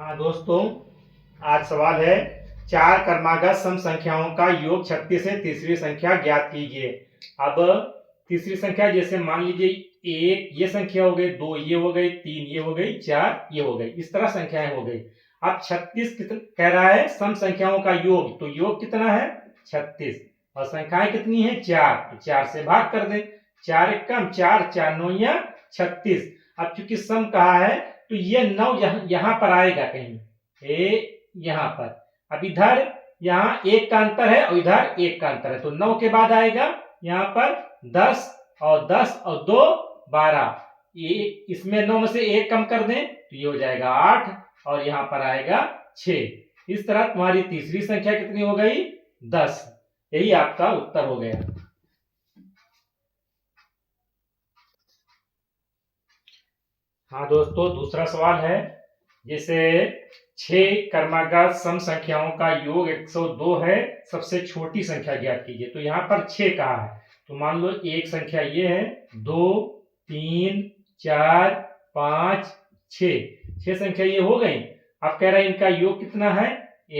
हाँ दोस्तों, आज सवाल है चार क्रमागत सम संख्याओं का योग 36 है। तीसरी संख्या ज्ञात कीजिए। अब तीसरी संख्या जैसे मान लीजिए एक ये संख्या हो गई, दो ये हो गई, तीन ये हो गई, चार ये हो गई, इस तरह संख्याएं हो गई। अब 36 कह रहा है सम संख्याओं का योग, तो योग कितना है 36 और संख्याएं कितनी है चार, तो चार से भाग कर दे। चार एक कम चार, चार नौ या 36। अब चूंकि सम कहा है तो ये 9 यहां पर आएगा कहीं, यहां पर। अब इधर यहां एक का अंतर है और इधर एक का अंतर है, तो 9 के बाद आएगा यहां पर 10 और 10 और 2 12। इसमें 9 में से एक कम कर दें तो ये हो जाएगा 8 और यहां पर आएगा 6। इस तरह तुम्हारी तीसरी संख्या कितनी हो गई 10। यही आपका उत्तर हो गया। हाँ दोस्तों, दूसरा सवाल है जैसे 6 क्रमागत सम संख्याओं का योग 102 है, सबसे छोटी संख्या ज्ञात कीजिए। तो यहाँ पर 6 कहा है, तो मान लो एक संख्या ये है, 2 3 4 5 6, 6 संख्या ये हो गई। अब कह रहा है इनका योग कितना है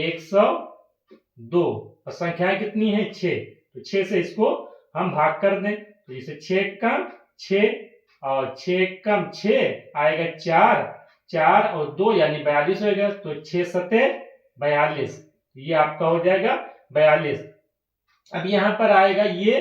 102 और संख्याएं कितनी है 6, तो 6 से इसको हम भाग कर दें। तो जैसे 6 का 6 और 6 कम 6 आएगा 4, 4 और 2 यानी 42 होगा। तो 6 सते 42, ये आपका हो जाएगा 42। अब यहां पर आएगा ये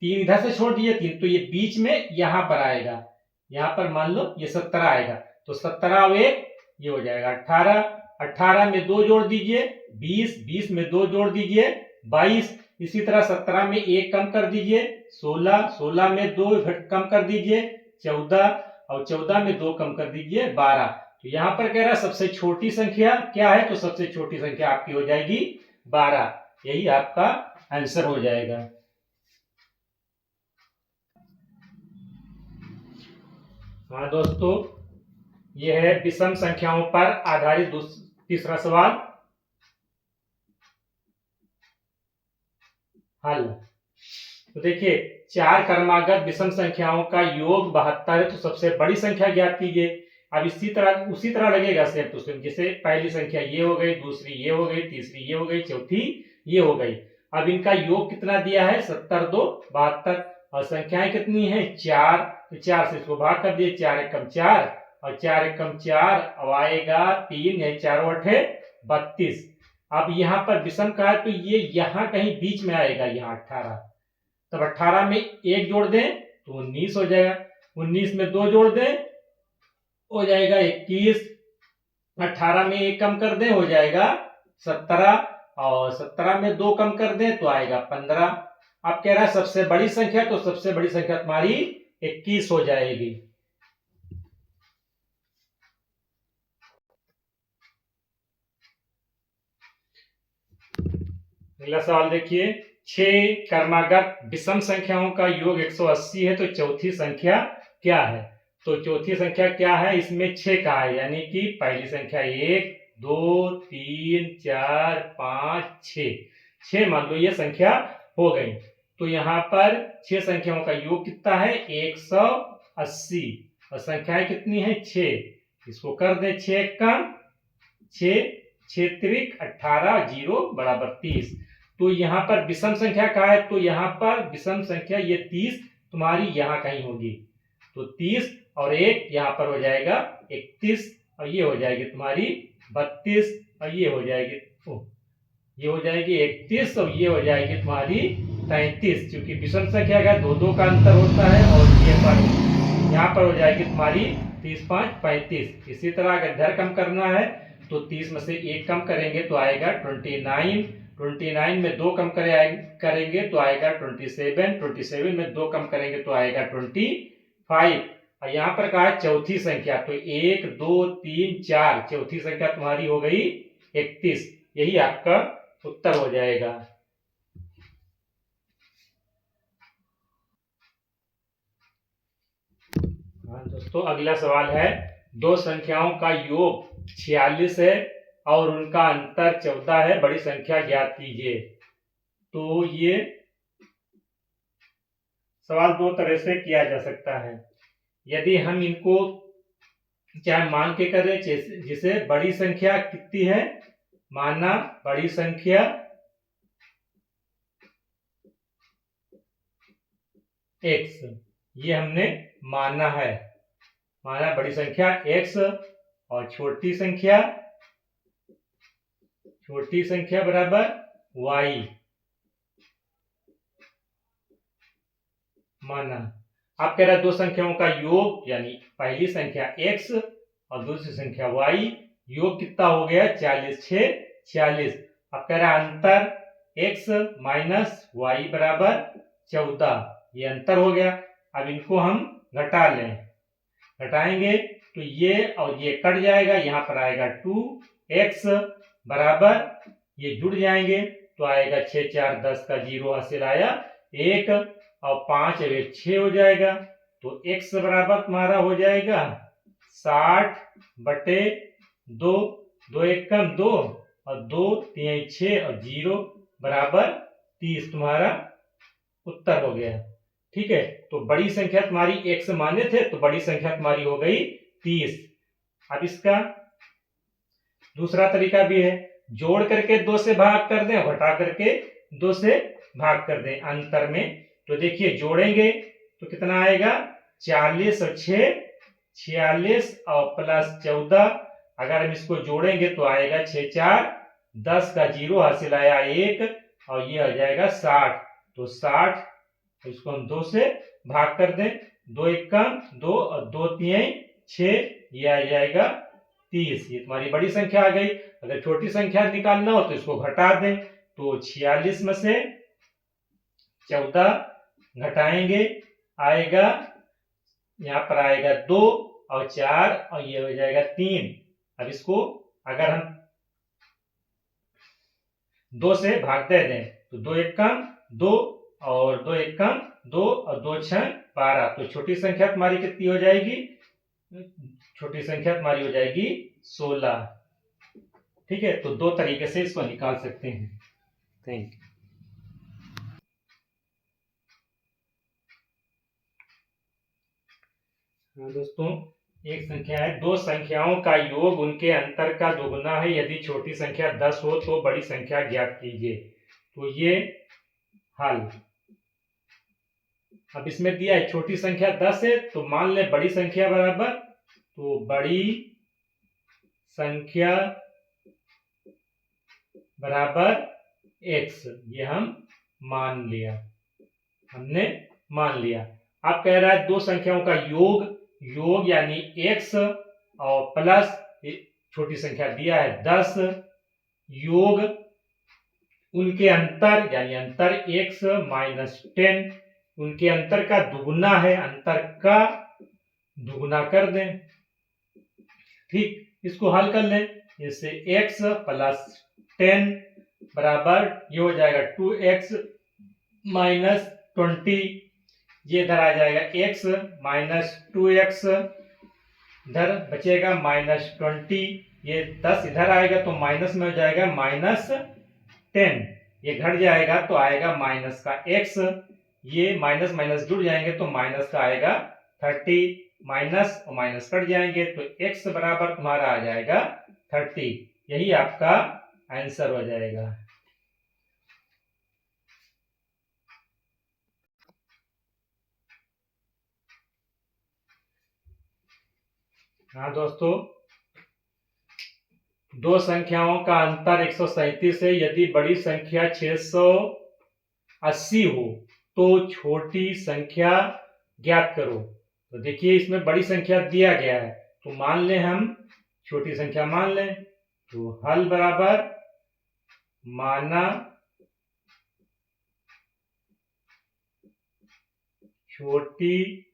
3 इधर से छोड़ दिए 3, तो ये बीच में यहां पर आएगा, यहां पर मान लो ये 17 आएगा, तो 17 और 1 ये हो जाएगा 18, 18 में 2 जोड़ दीजिए 20, 20 में 2 जोड़ दीजिए 22। इसी तरह 17 में 1 कम कर दीजिए 16, 16 में 2 कम कर दीजिए 14 और 14 में 2 कम कर दीजिए 12। तो यहां पर कह रहा है सबसे छोटी संख्या क्या है, तो सबसे छोटी संख्या आपकी हो जाएगी 12। यही आपका आंसर हो जाएगा। हाँ दोस्तों, यह है विषम संख्याओं पर आधारित तीसरा सवाल। हल। तो देखिए चार क्रमागत विषम संख्याओं का योग 72 है, तो सबसे बड़ी संख्या ज्ञात कीजिए। अब इसी तरह उसी तरह लगेगा सेम टू सेम, जैसे पहली संख्या ये हो गई, दूसरी ये हो गई, तीसरी ये हो गई, चौथी ये हो गई। अब इनका योग कितना दिया है 70 2 72 और संख्याएं कितनी है 4, तो 4 से इसको भाग कर दिए, 4 एकम 4 और 4 एकम 4 अब आएगा 3 है, 4 8 32। अब यहाँ पर विषम का है तो ये यहाँ कहीं बीच में आएगा, यहाँ 18। तब 18 में 1 जोड़ दें तो 19 हो जाएगा, 19 में 2 जोड़ दें हो जाएगा 21, 18 में 1 कम कर दें हो जाएगा 17 और 17 में 2 कम कर दें तो आएगा 15। अब कह रहा है सबसे बड़ी संख्या, तो सबसे बड़ी संख्या तुम्हारी 21 हो जाएगी। अगला सवाल देखिए 6 क्रमागत विषम संख्याओं का योग 180 है, तो चौथी संख्या क्या है। तो चौथी संख्या क्या है, इसमें 6 का है, यानी कि पहली संख्या 1 2 3 4 5 6, 6 मान लो ये संख्या हो गई। तो यहाँ पर 6 संख्याओं का योग कितना है 180 और संख्याएं कितनी है 6, इसको कर दे 6 का 6, 6 त्रिक 18 0 बराबर 30। तो यहाँ पर विषम संख्या का है, तो यहाँ पर विषम संख्या ये 30 तुम्हारी यहाँ कहीं होगी, तो 30 और 1 यहाँ पर हो जाएगा 31 और ये हो जाएगी तुम्हारी 32 और ये हो जाएगी ये हो जाएगी 31 और ये हो जाएगी तुम्हारी 33। क्योंकि विषम संख्या का 2 का अंतर होता है और ये पर यहाँ पर हो जाएगी तुम्हारी 30 5 35। इसी तरह अगर इधर कम करना है तो 30 में से 1 कम करेंगे तो आएगा 29, 29 में 2 कम करेंगे तो आएगा 27, 27 में 2 कम करेंगे तो आएगा 25। और यहाँ पर कहा चौथी संख्या, तो 1 2 3 4 चौथी संख्या तुम्हारी हो गई 31। यही आपका उत्तर हो जाएगा। हाँ दोस्तों, अगला सवाल है दो संख्याओं का योग 46 है और उनका अंतर 14 है, बड़ी संख्या ज्ञात कीजिए। तो ये सवाल दो तरह से किया जा सकता है। यदि हम इनको चाहे मान के कर रहे हैं, जिसे बड़ी संख्या कितनी है, माना बड़ी संख्या x, ये हमने माना है, माना बड़ी संख्या x और छोटी संख्या बराबर y माना। आप कह रहा है दो संख्याओं का योग यानी पहली संख्या x और दूसरी संख्या y, योग कितना हो गया 40, 6 46। अब कह रहा है अंतर x माइनस वाई बराबर 14, ये अंतर हो गया। अब इनको हम घटा लें, घटाएंगे तो ये और ये कट जाएगा, यहाँ पर आएगा 2x बराबर, ये जुड़ जाएंगे तो आएगा 6 4 10 का 0 हासिल आया 1 और 5 और 1 6 हो जाएगा। तो x बराबर तुम्हारा हो जाएगा 60 बटे 2, 2 1 कम 2 और 2 3 6 और 0 बराबर 30, तुम्हारा उत्तर हो गया। ठीक है, तो बड़ी संख्या तुम्हारी x माने थे तो बड़ी संख्या तुम्हारी हो गई 30। अब इसका दूसरा तरीका भी है, जोड़ करके 2 से भाग कर दें, घटा करके 2 से भाग कर दें अंतर में। तो देखिए जोड़ेंगे तो कितना आएगा 40 और 6 46 और प्लस 14, अगर हम इसको जोड़ेंगे तो आएगा 6 4 10 का 0 हासिल आया 1 और ये आ जाएगा 60। तो 60 इसको हम 2 से भाग कर दें, 2 1 कम 2 और 2 3 6, ये आ जाएगा 30, ये तुम्हारी बड़ी संख्या आ गई। अगर छोटी संख्या निकालना हो तो इसको घटा दें, तो 46 में से 14 घटाएंगे, आएगा यहाँ पर आएगा 2 और 4 और ये हो जाएगा 3। अब इसको अगर हम 2 से भाग दे दें तो 2 1 कम 2 और 2 1 कम 2 और 2 6 12, तो छोटी संख्या तुम्हारी कितनी हो जाएगी, छोटी संख्या तुम्हारी हो जाएगी 16। ठीक है, तो 2 तरीके से इसको निकाल सकते हैं। Thank you. हाँ दोस्तों, एक संख्या है, दो संख्याओं का योग उनके अंतर का दोगुना है, यदि छोटी संख्या 10 हो तो बड़ी संख्या ज्ञात कीजिए। तो ये हल, अब इसमें दिया है छोटी संख्या 10 है तो मान ले बड़ी संख्या बराबर, तो बड़ी संख्या बराबर x, ये हम मान लिया, हमने मान लिया। अब कह रहा है दो संख्याओं का योग यानी x और प्लस छोटी संख्या दिया है 10, योग उनके अंतर यानी अंतर x माइनस 10, उनके अंतर का दुगुना है, अंतर का दुगुना कर दें। ठीक, इसको हल कर लें, जैसे x प्लस 10 बराबर ये हो जाएगा 2x माइनस 20, ये इधर आ जाएगा x माइनस 2x, इधर बचेगा माइनस 20, ये 10 इधर आएगा तो माइनस में हो जाएगा माइनस 10, ये घट जाएगा तो आएगा माइनस का x, ये माइनस माइनस जुड़ जाएंगे तो माइनस का आएगा 30, माइनस और माइनस कट जाएंगे तो x बराबर तुम्हारा आ जाएगा 30, यही आपका आंसर हो जाएगा। हाँ दोस्तों, दो संख्याओं का अंतर 137 है, यदि बड़ी संख्या 680 हो तो छोटी संख्या ज्ञात करो। तो देखिए इसमें बड़ी संख्या दिया गया है तो मान लें हम छोटी संख्या मान लें, तो हल बराबर माना छोटी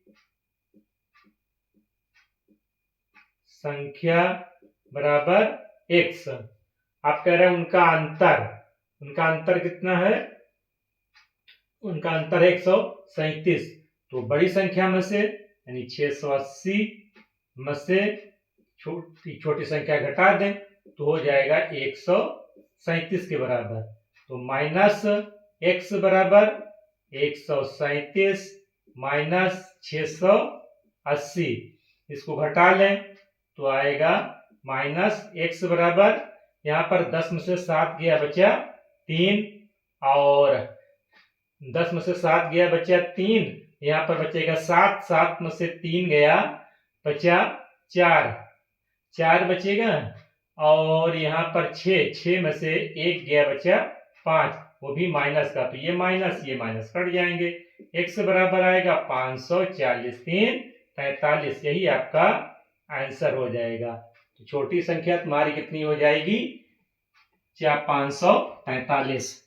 संख्या बराबर x। आप कह रहे हैं उनका अंतर कितना है, उनका अंतर है 137, तो बड़ी संख्या में से यानी 680 में से छोटी संख्या घटा दें तो हो जाएगा 137 के बराबर, तो माइनस x बराबर 137 माइनस 680, इसको घटा लें तो आएगा -x बराबर, यहाँ पर 10 में से 7 गया बचा 3, और 10 में से 7 गया बचा 3, यहाँ पर बचेगा 7, 7 में से 3 गया बचा 4, 4 बचेगा, और यहाँ पर 6, 6 में से 1 गया बचा 5, वो भी माइनस का, तो ये माइनस कट जाएंगे। x बराबर आएगा 540, 3 43, यही आपका आंसर हो जाएगा। तो छोटी संख्या तुम्हारी कितनी हो जाएगी? 543।